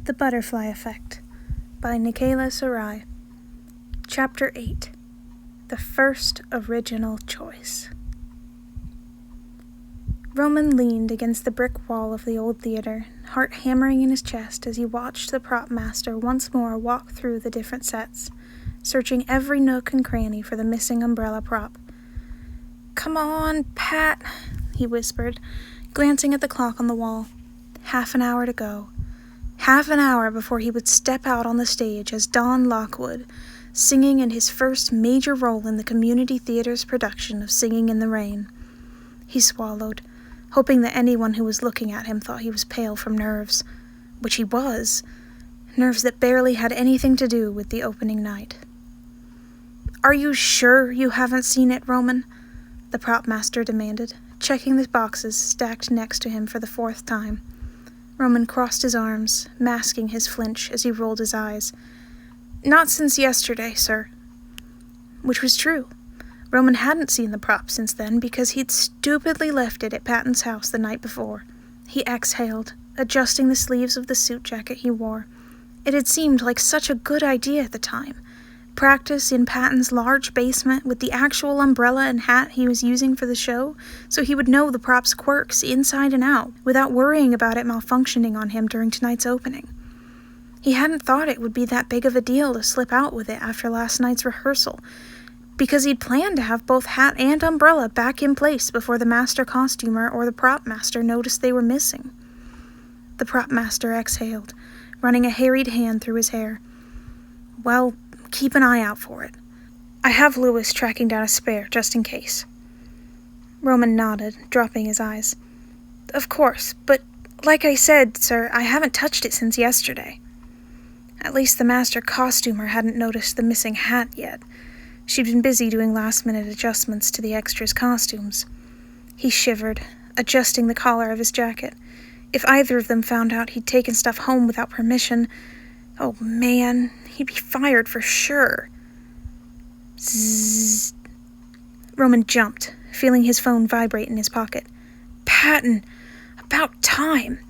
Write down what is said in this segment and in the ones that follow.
The Butterfly Effect by Nikayla Sarai. Chapter 8. The First Original Choice. Roman leaned against the brick wall of the old theater, heart hammering in his chest as he watched the prop master once more walk through the different sets, searching every nook and cranny for the missing umbrella prop. "Come on, Pat," he whispered, glancing at the clock on the wall. Half an hour to go. Half an hour before he would step out on the stage as Don Lockwood, singing in his first major role in the community theater's production of Singing in the Rain. He swallowed, hoping that anyone who was looking at him thought he was pale from nerves, which he was, nerves that barely had anything to do with the opening night. "Are you sure you haven't seen it, Roman?" the prop master demanded, checking the boxes stacked next to him for the fourth time. Roman crossed his arms, masking his flinch as he rolled his eyes. "Not since yesterday, sir." Which was true. Roman hadn't seen the prop since then because he'd stupidly left it at Patton's house the night before. He exhaled, adjusting the sleeves of the suit jacket he wore. It had seemed like such a good idea at the time. Practice in Patton's large basement with the actual umbrella and hat he was using for the show, so he would know the prop's quirks inside and out without worrying about it malfunctioning on him during tonight's opening. He hadn't thought it would be that big of a deal to slip out with it after last night's rehearsal, because he'd planned to have both hat and umbrella back in place before the master costumer or the prop master noticed they were missing. The prop master exhaled, running a harried hand through his hair. "Well, keep an eye out for it. I have Lewis tracking down a spare, just in case." Roman nodded, dropping his eyes. "Of course, but like I said, sir, I haven't touched it since yesterday." At least the master costumer hadn't noticed the missing hat yet. She'd been busy doing last-minute adjustments to the extras' costumes. He shivered, adjusting the collar of his jacket. If either of them found out he'd taken stuff home without permission, oh man, he'd be fired for sure. Zzz. Roman jumped, feeling his phone vibrate in his pocket. Patton! About time!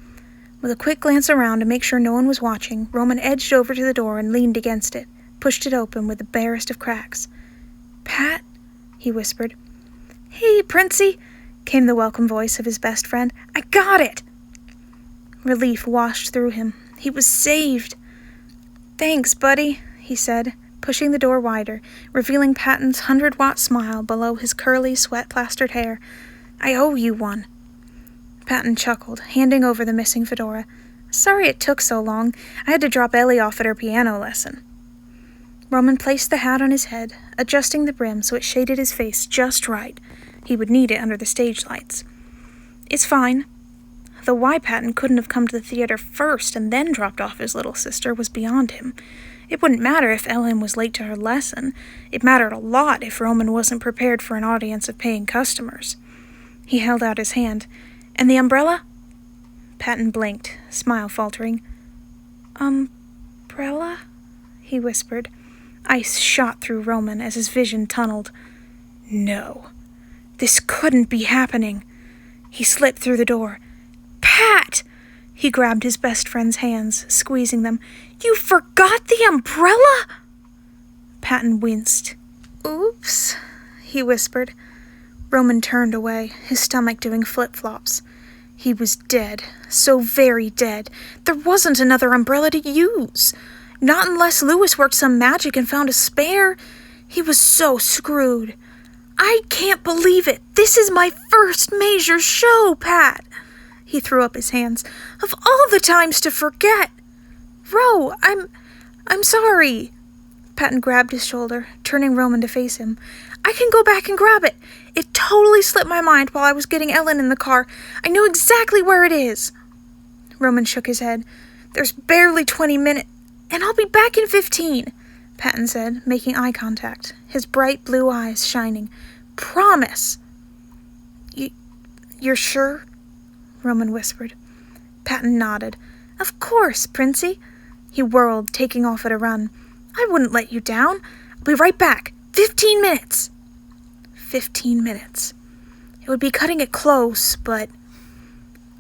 With a quick glance around to make sure no one was watching, Roman edged over to the door and leaned against it, pushed it open with the barest of cracks. "Pat?" he whispered. "Hey, Princey!" came the welcome voice of his best friend. "I got it!" Relief washed through him. He was saved. "Thanks, buddy," he said, pushing the door wider, revealing Patton's 100-watt smile below his curly, sweat-plastered hair. "I owe you one." Patton chuckled, handing over the missing fedora. "Sorry it took so long. I had to drop Ellie off at her piano lesson." Roman placed the hat on his head, adjusting the brim so it shaded his face just right. He would need it under the stage lights. "It's fine." Though why Patton couldn't have come to the theater first and then dropped off his little sister was beyond him. It wouldn't matter if Ellen was late to her lesson. It mattered a lot if Roman wasn't prepared for an audience of paying customers. He held out his hand. "And the umbrella?" Patton blinked, smile faltering. "Umbrella?" he whispered. Ice shot through Roman as his vision tunneled. No. This couldn't be happening. He slipped through the door. "Pat!" He grabbed his best friend's hands, squeezing them. "You forgot the umbrella?" Patton winced. "Oops," he whispered. Roman turned away, his stomach doing flip-flops. He was dead, so very dead. There wasn't another umbrella to use. Not unless Lewis worked some magic and found a spare. He was so screwed. "I can't believe it. This is my first major show, Pat." He threw up his hands. "Of all the times to forget. Ro, I'm sorry." Patton grabbed his shoulder, turning Roman to face him. "I can go back and grab it. It totally slipped my mind while I was getting Ellen in the car. I know exactly where it is." Roman shook his head. "There's barely 20 minutes, and I'll be back in 15, Patton said, making eye contact, his bright blue eyes shining. "Promise." You're sure?" Roman whispered. Patton nodded. "Of course, Princey." He whirled, taking off at a run. "I wouldn't let you down. I'll be right back. 15 minutes. 15 minutes. It would be cutting it close, but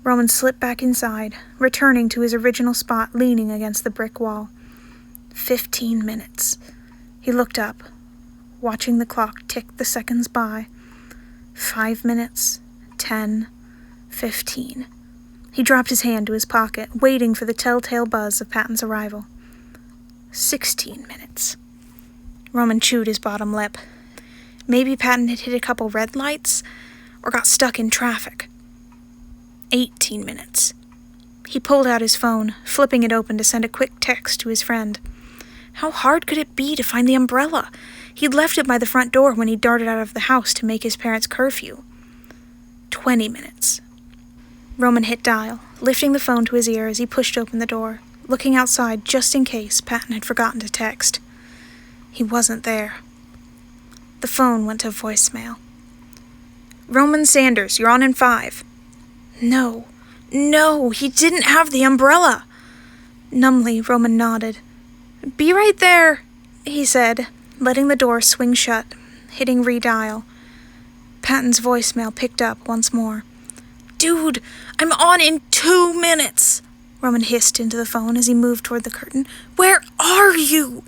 Roman slipped back inside, returning to his original spot leaning against the brick wall. 15 minutes. He looked up, watching the clock tick the seconds by. 5 minutes, 10, 15. He dropped his hand to his pocket, waiting for the telltale buzz of Patton's arrival. 16 minutes. Roman chewed his bottom lip. Maybe Patton had hit a couple red lights, or got stuck in traffic. 18 minutes. He pulled out his phone, flipping it open to send a quick text to his friend. How hard could it be to find the umbrella? He'd left it by the front door when he darted out of the house to make his parents' curfew. 20 minutes. Roman hit dial, lifting the phone to his ear as he pushed open the door, looking outside just in case Patton had forgotten to text. He wasn't there. The phone went to voicemail. Roman Sanders, you're on in 5. No, he didn't have the umbrella. Numbly, Roman nodded. Be right there, he said, letting the door swing shut, hitting redial. Patton's voicemail picked up once more. Dude, I'm on in 2 minutes, Roman hissed into the phone as he moved toward the curtain. Where are you?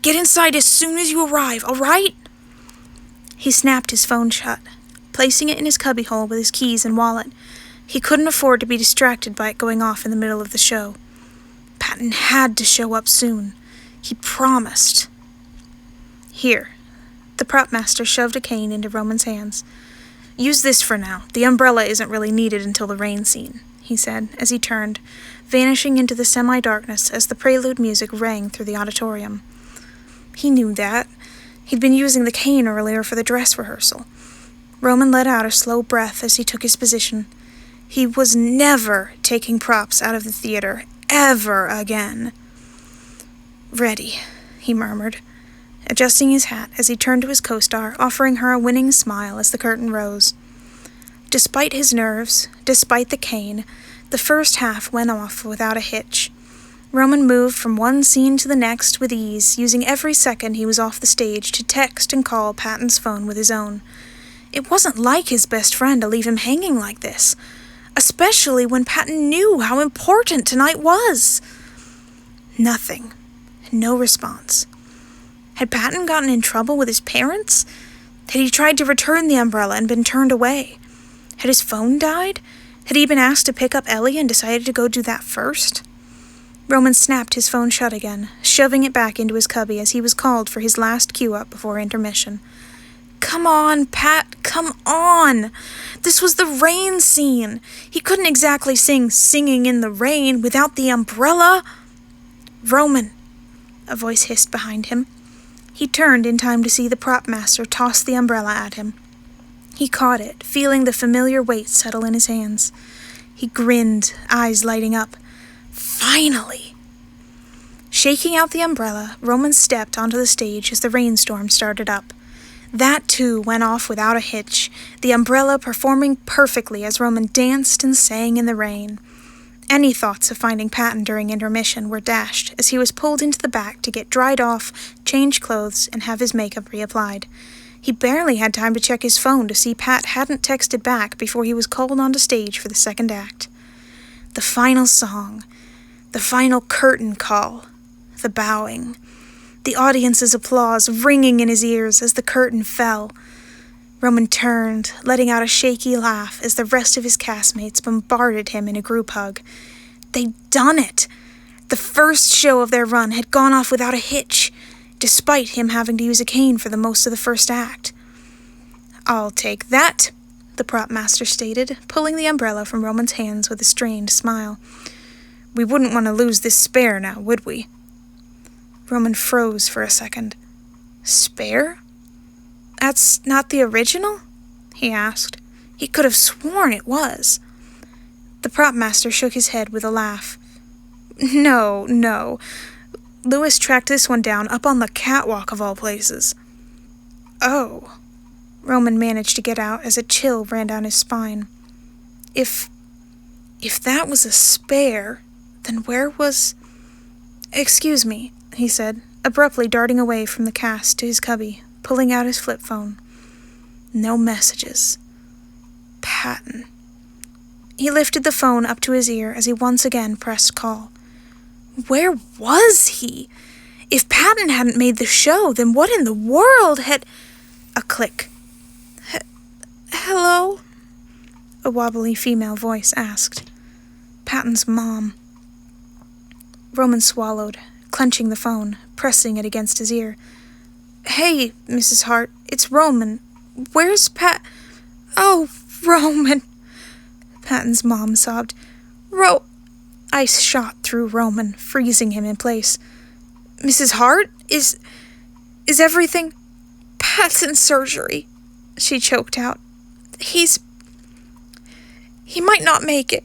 Get inside as soon as you arrive, all right? He snapped his phone shut, placing it in his cubbyhole with his keys and wallet. He couldn't afford to be distracted by it going off in the middle of the show. Patton had to show up soon. He promised. Here. The prop master shoved a cane into Roman's hands. Use this for now. The umbrella isn't really needed until the rain scene, he said as he turned, vanishing into the semi-darkness as the prelude music rang through the auditorium. He knew that. He'd been using the cane earlier for the dress rehearsal. Roman let out a slow breath as he took his position. He was never taking props out of the theater, ever again. Ready, he murmured, adjusting his hat as he turned to his co-star, offering her a winning smile as the curtain rose. Despite his nerves, despite the cane, the first half went off without a hitch. Roman moved from one scene to the next with ease, using every second he was off the stage to text and call Patton's phone with his own. It wasn't like his best friend to leave him hanging like this, especially when Patton knew how important tonight was. Nothing. No response. Had Patton gotten in trouble with his parents? Had he tried to return the umbrella and been turned away? Had his phone died? Had he been asked to pick up Ellie and decided to go do that first? Roman snapped his phone shut again, shoving it back into his cubby as he was called for his last cue-up before intermission. Come on, Pat, come on! This was the rain scene! He couldn't exactly sing Singing in the Rain without the umbrella! Roman! A voice hissed behind him. He turned in time to see the prop master toss the umbrella at him. He caught it, feeling the familiar weight settle in his hands. He grinned, eyes lighting up. Finally! Shaking out the umbrella, Roman stepped onto the stage as the rainstorm started up. That, too, went off without a hitch, the umbrella performing perfectly as Roman danced and sang in the rain. Any thoughts of finding Patton during intermission were dashed as he was pulled into the back to get dried off, change clothes, and have his makeup reapplied. He barely had time to check his phone to see Pat hadn't texted back before he was called onto stage for the second act. The final song, the final curtain call, the bowing. The audience's applause ringing in his ears as the curtain fell. Roman turned, letting out a shaky laugh as the rest of his castmates bombarded him in a group hug. They'd done it! The first show of their run had gone off without a hitch, despite him having to use a cane for the most of the first act. I'll take that, the prop master stated, pulling the umbrella from Roman's hands with a strained smile. We wouldn't want to lose this spare now, would we? Roman froze for a second. Spare? That's not the original? He asked. He could have sworn it was. The prop master shook his head with a laugh. No. Lewis tracked this one down up on the catwalk of all places. Oh. Roman managed to get out as a chill ran down his spine. If that was a spare, then where was... Excuse me, he said, abruptly darting away from the cast to his cubby, pulling out his flip phone. No messages. Patton. He lifted the phone up to his ear as he once again pressed call. Where was he? If Patton hadn't made the show, then what in the world had... A click. Hello? A wobbly female voice asked. Patton's mom. Roman swallowed, clenching the phone, pressing it against his ear. Hey, Mrs. Hart, it's Roman. Where's Oh, Roman. Patton's mom sobbed. Ice shot through Roman, freezing him in place. Mrs. Hart? Is everything... Pat's in surgery, she choked out. He might not make it.